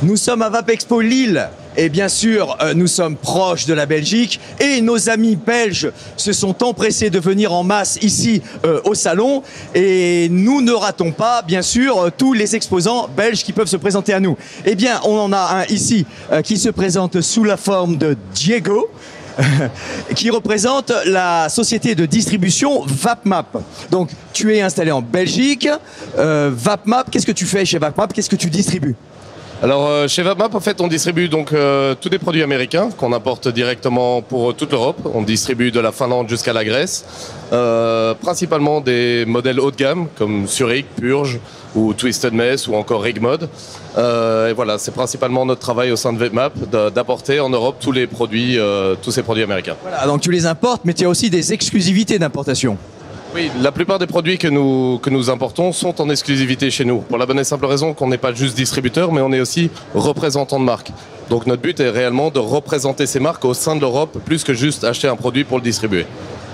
Nous sommes à Vapexpo Lille et bien sûr nous sommes proches de la Belgique et nos amis belges se sont empressés de venir en masse ici au salon et nous ne ratons pas bien sûr tous les exposants belges qui peuvent se présenter à nous. Eh bien on en a un ici qui se présente sous la forme de Diego qui représente la société de distribution VapMap. Donc tu es installé en Belgique. VapMap, qu'est-ce que tu fais chez VapMap? Qu'est-ce que tu distribues? Alors chez VapMap, en fait, on distribue donc tous des produits américains qu'on importe directement pour toute l'Europe. On distribue de la Finlande jusqu'à la Grèce, principalement des modèles haut de gamme comme Zurich, Purge ou Twisted Mess ou encore Rigmod. Et voilà, c'est principalement notre travail au sein de VapMap d'apporter en Europe tous les produits, tous ces produits américains. Voilà, donc tu les importes, mais tu as aussi des exclusivités d'importation. Oui, la plupart des produits que nous importons sont en exclusivité chez nous. Pour la bonne et simple raison qu'on n'est pas juste distributeur, mais on est aussi représentant de marque. Donc notre but est réellement de représenter ces marques au sein de l'Europe, plus que juste acheter un produit pour le distribuer.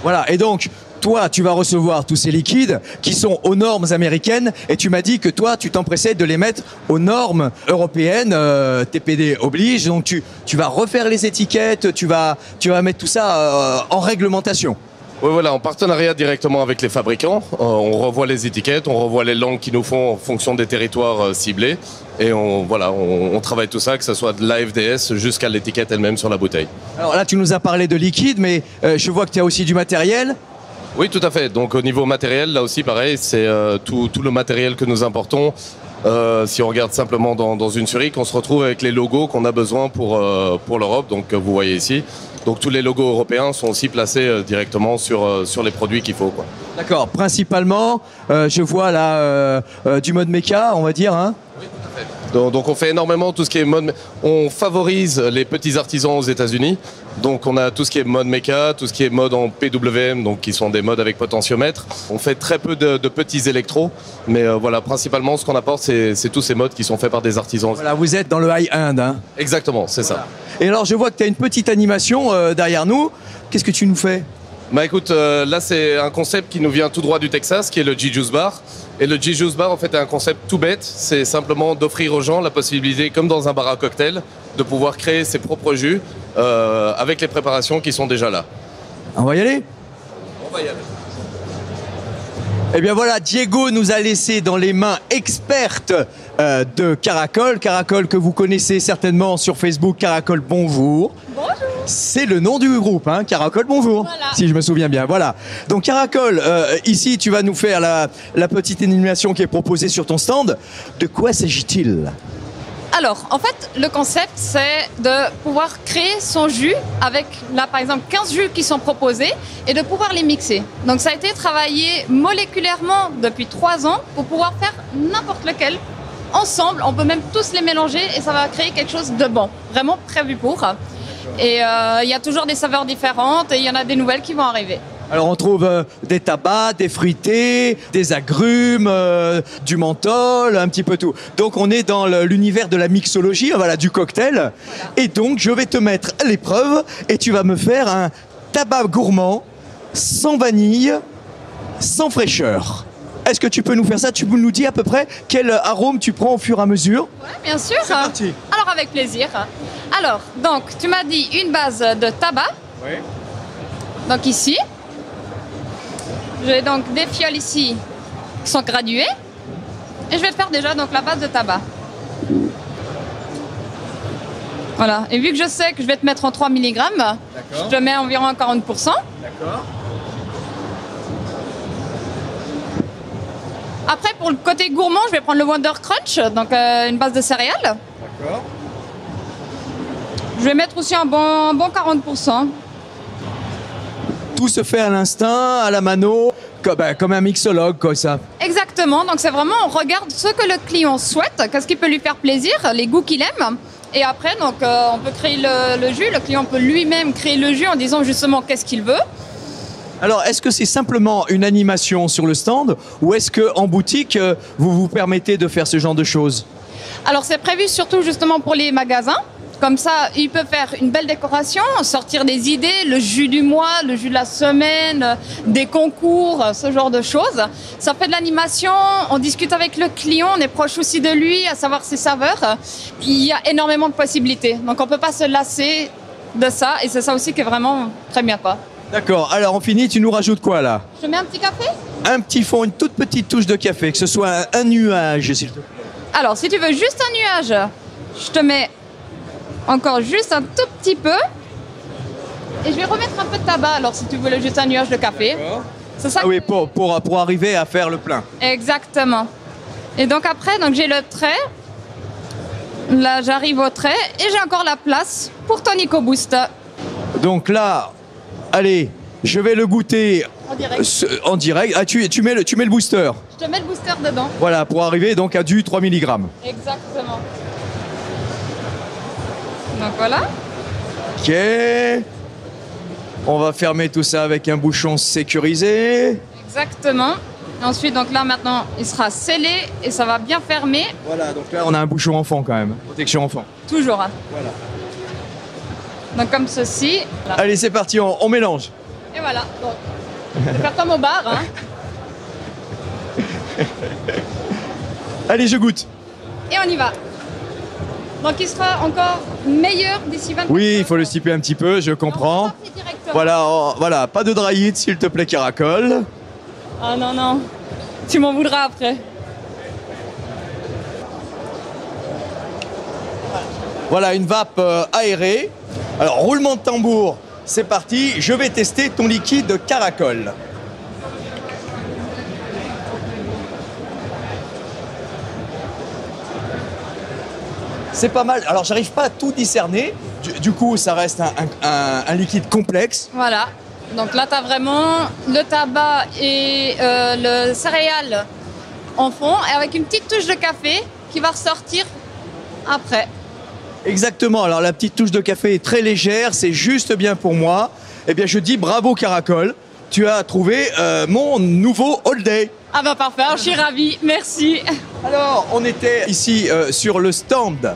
Voilà, et donc toi, tu vas recevoir tous ces liquides qui sont aux normes américaines et tu m'as dit que toi, tu t'empressais de les mettre aux normes européennes, TPD oblige, donc tu vas refaire les étiquettes, tu vas mettre tout ça en réglementation. Oui, voilà, en partenariat directement avec les fabricants, on revoit les étiquettes, on revoit les langues qu'ils nous font en fonction des territoires ciblés et on travaille tout ça, que ce soit de l'AFDS jusqu'à l'étiquette elle-même sur la bouteille. Alors là, tu nous as parlé de liquide, mais je vois que tu as aussi du matériel. Oui, tout à fait. Donc au niveau matériel, là aussi pareil, c'est tout le matériel que nous importons. Si on regarde simplement dans une Zurich, on se retrouve avec les logos qu'on a besoin pour l'Europe, donc vous voyez ici. Donc tous les logos européens sont aussi placés directement sur les produits qu'il faut, quoi. D'accord, principalement, je vois là du mode méca, on va dire, hein. Oui, tout à fait. Donc on fait énormément tout ce qui est mode. On favorise les petits artisans aux États-Unis. Donc on a tout ce qui est mode méca, tout ce qui est mode en PWM, donc qui sont des modes avec potentiomètre. On fait très peu de petits électros, mais voilà, principalement ce qu'on apporte, c'est tous ces modes qui sont faits par des artisans. Voilà, vous êtes dans le high-end, hein. Exactement, c'est ça. Et alors je vois que tu as une petite animation derrière nous. Qu'est-ce que tu nous fais? Bah écoute, là c'est un concept qui nous vient tout droit du Texas, qui est le G-Juice Bar. Et le G-Juice Bar, en fait, est un concept tout bête. C'est simplement d'offrir aux gens la possibilité, comme dans un bar à cocktail, de pouvoir créer ses propres jus avec les préparations qui sont déjà là. On va y aller? On va y aller. Eh bien voilà, Diego nous a laissé dans les mains expertes de Caracol. Caracol que vous connaissez certainement sur Facebook, Caracol Bonjour. Bonjour. C'est le nom du groupe, hein, Caracol Bonjour, voilà. Si je me souviens bien. Voilà. Donc Caracol, ici tu vas nous faire la petite animation qui est proposée sur ton stand. De quoi s'agit-il ? Alors, en fait, le concept, c'est de pouvoir créer son jus avec, là, par exemple, 15 jus qui sont proposés et de pouvoir les mixer. Donc, ça a été travaillé moléculairement depuis 3 ans pour pouvoir faire n'importe lequel. Ensemble, on peut même tous les mélanger et ça va créer quelque chose de bon, vraiment prévu pour. Et il y a toujours des saveurs différentes et il y en a des nouvelles qui vont arriver. Alors on trouve des tabacs, des fruités, des agrumes, du menthol, un petit peu tout. Donc on est dans l'univers de la mixologie, voilà, du cocktail. Voilà. Et donc je vais te mettre à l'épreuve et tu vas me faire un tabac gourmand, sans vanille, sans fraîcheur. Est-ce que tu peux nous faire ça? Tu peux nous dire à peu près quel arôme tu prends au fur et à mesure? Oui, bien sûr. C'est parti. Alors avec plaisir. Alors, donc tu m'as dit une base de tabac. Oui. Donc ici. J'ai donc des fioles ici qui sont graduées. Et je vais faire déjà donc la base de tabac. Voilà. Et vu que je sais que je vais te mettre en 3 mg, je te mets environ à 40%. D'accord. Après, pour le côté gourmand, je vais prendre le Wonder Crunch, donc une base de céréales. D'accord. Je vais mettre aussi un bon 40%. Tout se fait à l'instinct, à la mano, comme un mixologue, quoi, ça. Exactement, donc c'est vraiment, on regarde ce que le client souhaite, qu'est-ce qui peut lui faire plaisir, les goûts qu'il aime. Et après, donc, on peut créer le jus, le client peut lui-même créer le jus en disant justement qu'est-ce qu'il veut. Alors, est-ce que c'est simplement une animation sur le stand ou est-ce qu'en boutique, vous vous permettez de faire ce genre de choses? Alors, c'est prévu surtout justement pour les magasins. Comme ça, il peut faire une belle décoration, sortir des idées, le jus du mois, le jus de la semaine, des concours, ce genre de choses. Ça fait de l'animation, on discute avec le client, on est proche aussi de lui, à savoir ses saveurs. Il y a énormément de possibilités, donc on ne peut pas se lasser de ça, et c'est ça aussi qui est vraiment très bien, quoi. D'accord, alors on finit, tu nous rajoutes quoi là? Je mets un petit café? Un petit fond, une toute petite touche de café, que ce soit un nuage, s'il te plaît. Alors, si tu veux juste un nuage, je te mets encore juste un tout petit peu. Et je vais remettre un peu de tabac, alors si tu voulais juste un nuage de café. C'est ça. Ah oui, pour arriver à faire le plein. Exactement. Et donc après, donc j'ai le trait. Là, j'arrive au trait et j'ai encore la place pour ton EcoBoost. Donc là, allez, je vais le goûter En direct. en direct. Ah, tu mets le booster. Je te mets le booster dedans. Voilà, pour arriver donc à du 3 mg. Exactement. Donc voilà. Ok. On va fermer tout ça avec un bouchon sécurisé. Exactement. Ensuite, donc là maintenant, il sera scellé et ça va bien fermer. Voilà, donc là on a un bouchon enfant quand même. Protection enfant. Toujours. Hein. Voilà. Donc comme ceci. Là. Allez, c'est parti, on mélange. Et voilà. Donc, je vais faire comme au bar. Hein. Allez, je goûte. Et on y va. Donc il sera encore meilleur d'ici 24 heures. Oui, il faut le stiper un petit peu, je comprends. Voilà, voilà, pas de dry heat, s'il te plaît, Caracol. Ah non, non. Tu m'en voudras après. Voilà, une vape aérée. Alors, roulement de tambour, c'est parti. Je vais tester ton liquide Caracol. C'est pas mal. Alors, j'arrive pas à tout discerner. Du coup, ça reste un liquide complexe. Voilà. Donc là, tu as vraiment le tabac et le céréal en fond, et avec une petite touche de café qui va ressortir après. Exactement. Alors, la petite touche de café est très légère. C'est juste bien pour moi. Eh bien, je dis bravo, Caracol. Tu as trouvé mon nouveau All Day. Ah bah parfait, je suis ravie. Merci. Alors, on était ici sur le stand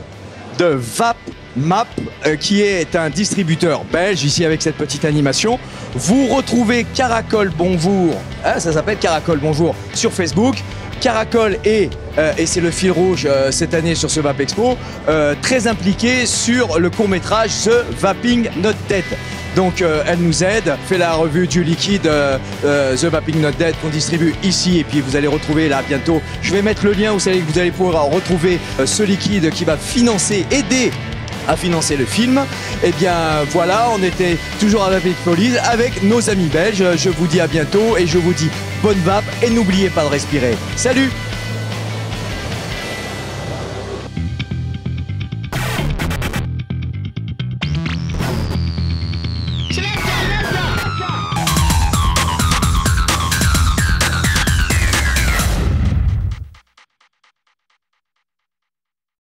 de Vape Map, qui est un distributeur belge, ici avec cette petite animation. Vous retrouvez Caracol Bonjour, hein, ça s'appelle Caracol Bonjour, sur Facebook. Caracol est, et c'est le fil rouge cette année sur ce Vape Expo, très impliqué sur le court-métrage The Vaping Not Dead. Donc elle nous aide, fait la revue du liquide The Vaping Not Dead qu'on distribue ici, et puis vous allez retrouver là bientôt, je vais mettre le lien, vous allez pouvoir retrouver ce liquide qui va aider à financer le film. Et bien voilà, on était toujours à Vape Expo avec nos amis belges. Je vous dis à bientôt et je vous dis bonne vape et n'oubliez pas de respirer. Salut!